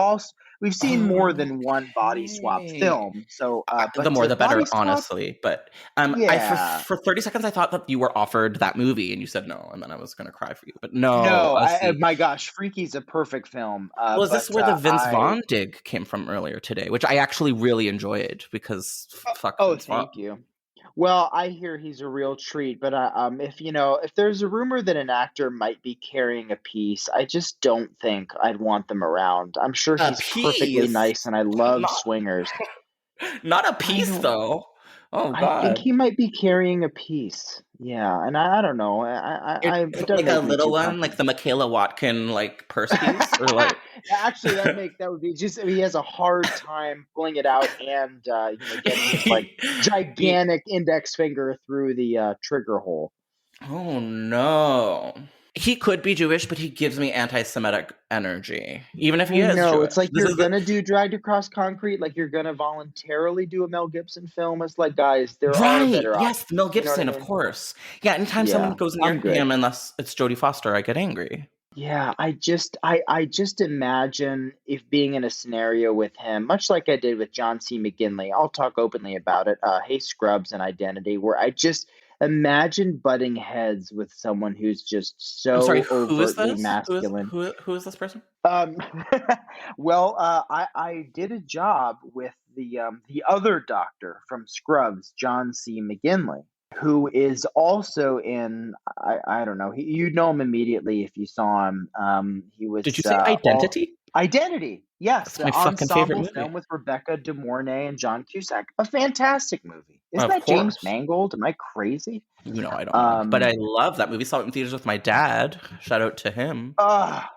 seen more than one body swap film, so but the more the better, swap, honestly. But for 30 seconds, I thought that you were offered that movie, and you said no, and then I was going to cry for you. But no, my gosh, Freaky's a perfect film. Well, is this where the Vince Vaughn dig came from earlier today, which I actually really enjoyed because fuck. Vince Vaughn. Thank you. Well, I hear he's a real treat, but if there's a rumor that an actor might be carrying a piece, I just don't think I'd want them around. I'm sure he's perfectly nice, and I love swingers. Not a piece, though. Oh God! I think he might be carrying a piece. Yeah, and I don't know. It like a little one, like the Michaela Watkins purse piece, or like. Actually, that would be just. He has a hard time pulling it out and getting his gigantic index finger through the trigger hole. Oh no. He could be Jewish, but he gives me anti-Semitic energy, even if he is Jewish. It's like you're going to do Dragged Across Concrete, like you're going to voluntarily do a Mel Gibson film. It's like, guys, there are better options. Yes, Mel Gibson, of course. Yeah, anytime someone goes near him, unless it's Jodie Foster, I get angry. Yeah, I just imagine if being in a scenario with him, much like I did with John C. McGinley, I'll talk openly about it, Hey Scrubs and Identity, where I just imagine butting heads with someone who's just so overtly masculine. Who is this person? Well, I did a job with the other doctor from Scrubs, John C. McGinley, who is also in, I don't know, you'd know him immediately if you saw him. He was. Did you say Identity? Identity, yes. That's my fucking favorite movie. Film with Rebecca De Mornay and John Cusack. A fantastic movie. Isn't that James Mangold? Am I crazy? I don't know. But I love that movie. Saw it in theaters with my dad. Shout out to him. I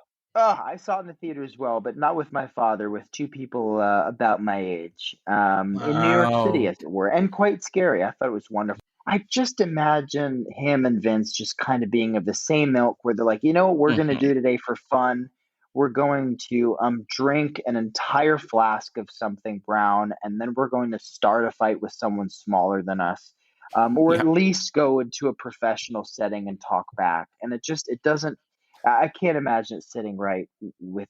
saw it in the theater as well, but not with my father, with two people about my age in New York City, as it were, and quite scary. I thought it was wonderful. I just imagine him and Vince just kind of being of the same ilk, where they're like, you know what we're going to do today for fun? We're going to drink an entire flask of something brown, and then we're going to start a fight with someone smaller than us, or at least go into a professional setting and talk back. And it doesn't. I can't imagine it sitting right with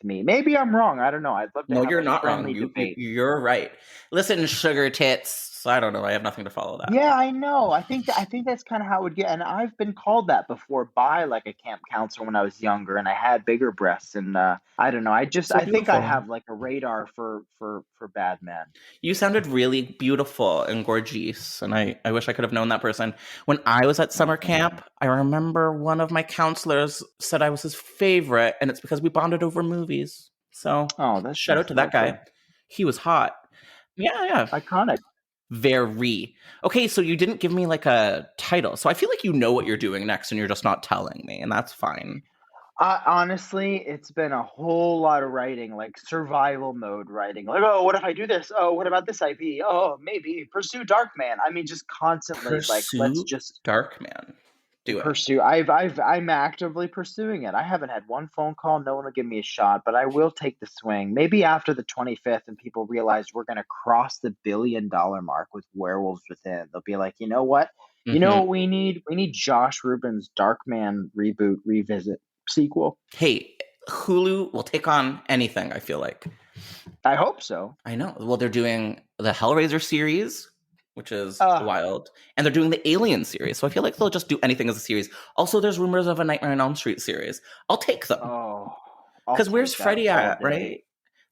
me. Maybe I'm wrong. I don't know. I'd love to. No, you're not wrong. You're right. Listen, sugar tits. I don't know. I have nothing to follow that. Yeah, I know. I think that's kind of how it would get. And I've been called that before by like a camp counselor when I was younger, and I had bigger breasts. And I don't know. I think I have like a radar for bad men. You sounded really beautiful and gorgeous, and I wish I could have known that person. When I was at summer camp, I remember one of my counselors said I was his favorite, and it's because we bonded over movies. So shout out to that guy. He was hot. Yeah. Iconic. Very. Okay, so you didn't give me like a title. So I feel like you know what you're doing next and you're just not telling me, and that's fine. Honestly, it's been a whole lot of writing, like survival mode writing. Like, oh, what if I do this? Oh, what about this IP? Oh, maybe pursue Darkman. I mean, just constantly let's just Darkman. Do it. Pursue. I'm actively pursuing it. I haven't had one phone call. No one will give me a shot, but I will take the swing. Maybe after the 25th, and people realize we're going to cross the $1 billion mark with Werewolves Within. They'll be like, you know what? You know what we need? We need Josh Ruben's Darkman reboot, revisit, sequel. Hey, Hulu will take on anything, I feel like. I hope so. I know. Well, they're doing the Hellraiser series. which is wild. And they're doing the Alien series, so I feel like they'll just do anything as a series. Also, there's rumors of a Nightmare on Elm Street series. I'll take them. Oh, because where's Freddy at, right?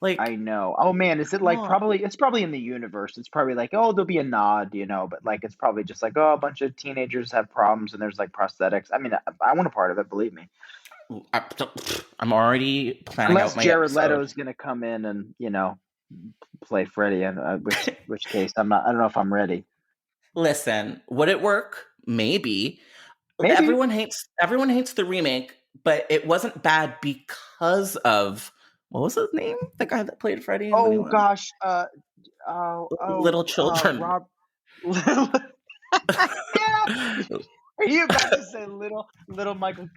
Like, I know. Oh man, is it like probably? It's probably in the universe. It's probably like, oh, there'll be a nod, but like it's probably just like, oh, a bunch of teenagers have problems and there's like prosthetics. I mean, I want a part of it. Believe me. I'm already planning Unless out my Jared episode. Leto's gonna come in and play Freddy, and which case I'm not. I don't know if I'm ready. Listen, would it work? Maybe. Everyone hates the remake, but it wasn't bad because of what was his name? The guy that played Freddy. Oh gosh, Little Children. Are you about to say little Michael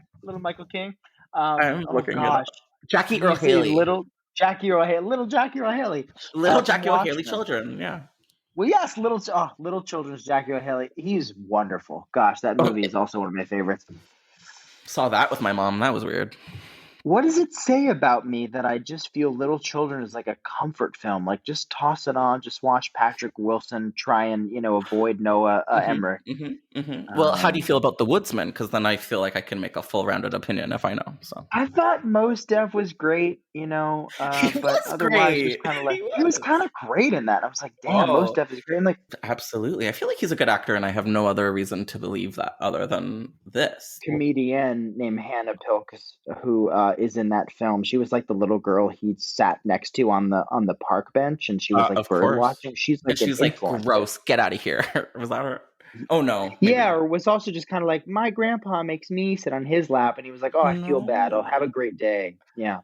King? I'm looking it up. Jackie Earle Haley. Little Jackie Earle Haley. Little Jackie Earle Haley children. Yeah. Well, yes, little children's Jackie Earle Haley. He's wonderful. Gosh, that movie is also one of my favorites. Saw that with my mom. That was weird. What does it say about me that I just feel Little Children is like a comfort film? Like, just toss it on, just watch Patrick Wilson try and, avoid Noah Emmerich. Well, how do you feel about The Woodsman? Because then I feel like I can make a full-rounded opinion if I know. So I thought Mos Def was great, but otherwise he was kind of like he was kind of great in that. I was like, damn, Mos Def is great. Like, absolutely, I feel like he's a good actor, and I have no other reason to believe that other than this comedian named Hannah Pilkes, who is in that film. She was like the little girl he sat next to on the park bench, and she was like bird watching. She's like gross, get out of here. Was that her? Oh no. Yeah, or was also just kind of like, my grandpa makes me sit on his lap, and he was like, oh, I feel bad. Oh, have a great day. Yeah.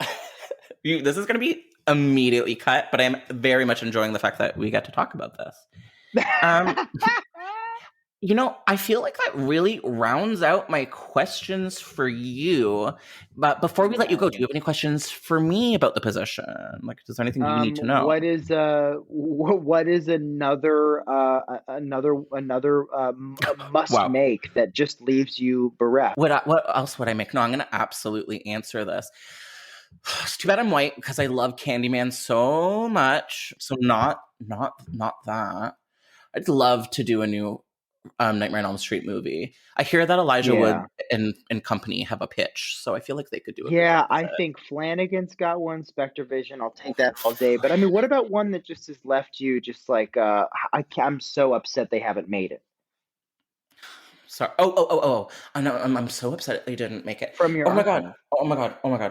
This is going to be immediately cut, but I'm very much enjoying the fact that we get to talk about this. I feel like that really rounds out my questions for you. But before we let you go, do you have any questions for me about the position? Like, is there anything you need to know? What is another must make that just leaves you bereft? What else would I make? No, I'm going to absolutely answer this. It's too bad I'm white because I love Candyman so much. So not that. I'd love to do a new Nightmare on Elm Street movie. I hear that Elijah Wood and company have a pitch, so I feel like they could do it. Yeah, I think Flanagan's got one, Spectre Vision. I'll take that all day. But I mean, what about one that just has left you just like, I'm so upset they haven't made it. Sorry. Oh! I'm so upset they didn't make it. From your oh my god!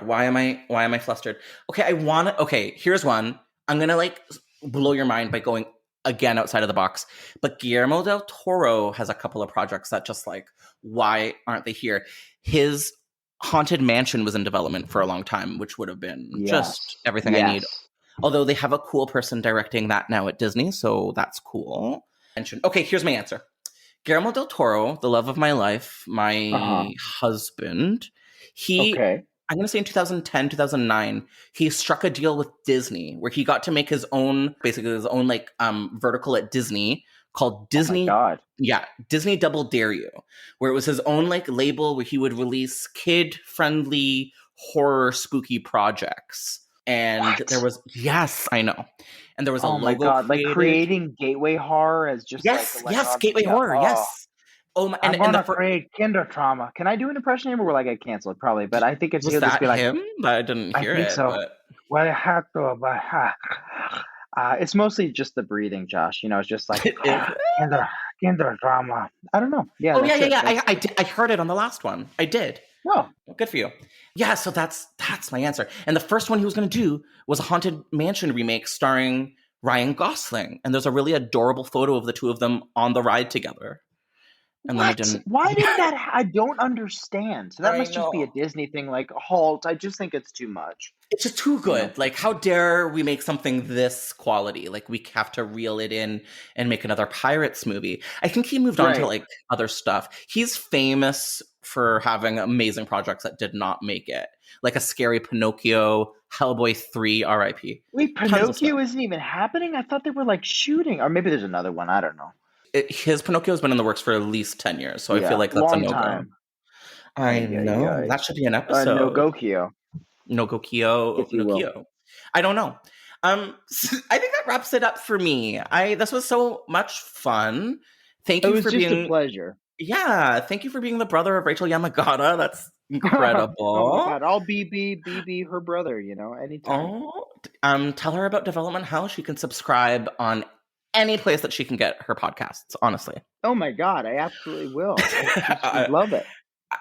Why am I flustered? Okay, here's one. I'm gonna like blow your mind by going again outside of the box. But Guillermo del Toro has a couple of projects that just like, why aren't they here? His Haunted Mansion was in development for a long time, which would have been just everything I need. Although they have a cool person directing that now at Disney, so that's cool. Okay, here's my answer. Guillermo del Toro, the love of my life, my husband, I'm going to say in 2010, 2009, he struck a deal with Disney where he got to make his own like vertical at Disney called Disney. Oh my God. Yeah, Disney Double Dare You, where it was his own like label where he would release kid-friendly horror spooky projects. And there was, I know. And there was a logo. Oh my God, like creating gateway horror as just gateway horror, yes. Oh my! I'm gonna create kinder trauma. Can I do an impression of him? Will I get canceled? Probably, but I think he'll just be like him. But I didn't hear it. So. But... Well, I have to, but it's mostly just the breathing, Josh. It's just like kinder trauma. I don't know. Yeah. Oh yeah. I heard it on the last one. I did. Oh, good for you. Yeah. So that's my answer. And the first one he was going to do was a Haunted Mansion remake starring Ryan Gosling, and there's a really adorable photo of the two of them on the ride together. And then Why did that? I don't understand. So that must just be a Disney thing. Like, halt! I just think it's too much. It's just too good. Like, how dare we make something this quality? Like, we have to reel it in and make another Pirates movie. I think he moved on to like other stuff. He's famous for having amazing projects that did not make it, like a scary Pinocchio, Hellboy 3, R.I.P. Wait, Pinocchio isn't even happening? I thought they were like shooting, or maybe there's another one. I don't know. His Pinocchio has been in the works for at least 10 years, so I feel like that's a no-go. I know. That should be an episode. No Gokyo. No Gokyo. I don't know. I think that wraps it up for me. This was so much fun. Thank you for being... It was just a pleasure. Yeah, thank you for being the brother of Rachel Yamagata. That's incredible. Oh my God, I'll be her brother, anytime. Tell her about Development Hell. She can subscribe on any place that she can get her podcasts, honestly. Oh my God, I absolutely will. I love it.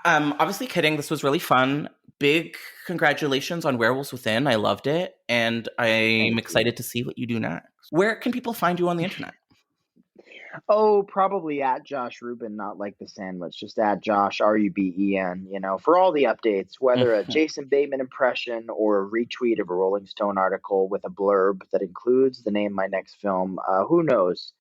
Obviously kidding. This was really fun. Big congratulations on Werewolves Within. I loved it. And I'm excited to see what you do next. Where can people find you on the internet? Oh, probably at Josh Ruben, not like the sandwich, just at Josh, Ruben, for all the updates, whether a Jason Bateman impression or a retweet of a Rolling Stone article with a blurb that includes the name of my next film. Who knows?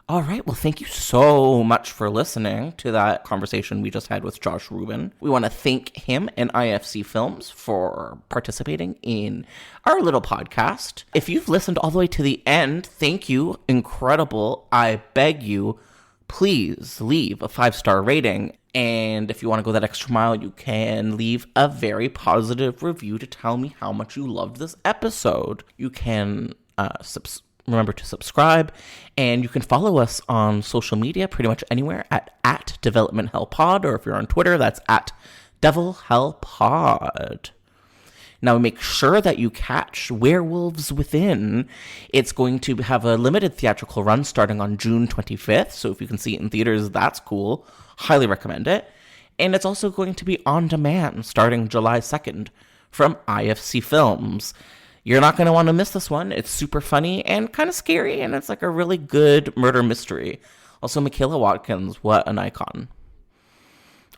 All right. Well, thank you so much for listening to that conversation we just had with Josh Ruben. We want to thank him and IFC Films for participating in our little podcast. If you've listened all the way to the end, thank you. Incredible. I beg you, please leave a 5-star rating. And if you want to go that extra mile, you can leave a very positive review to tell me how much you loved this episode. You can remember to subscribe, and you can follow us on social media pretty much anywhere at Development Hell Pod, or if you're on Twitter, that's at Devil Hell Pod. Now make sure that you catch Werewolves Within. It's going to have a limited theatrical run starting on June 25th, so if you can see it in theaters, that's cool. Highly recommend it. And it's also going to be on demand starting July 2nd from IFC Films. You're not going to want to miss this one. It's super funny and kind of scary, and it's like a really good murder mystery. Also, Michaela Watkins, what an icon.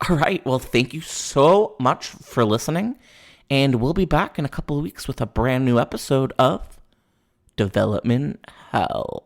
All right, well, thank you so much for listening, and we'll be back in a couple of weeks with a brand new episode of Development Hell.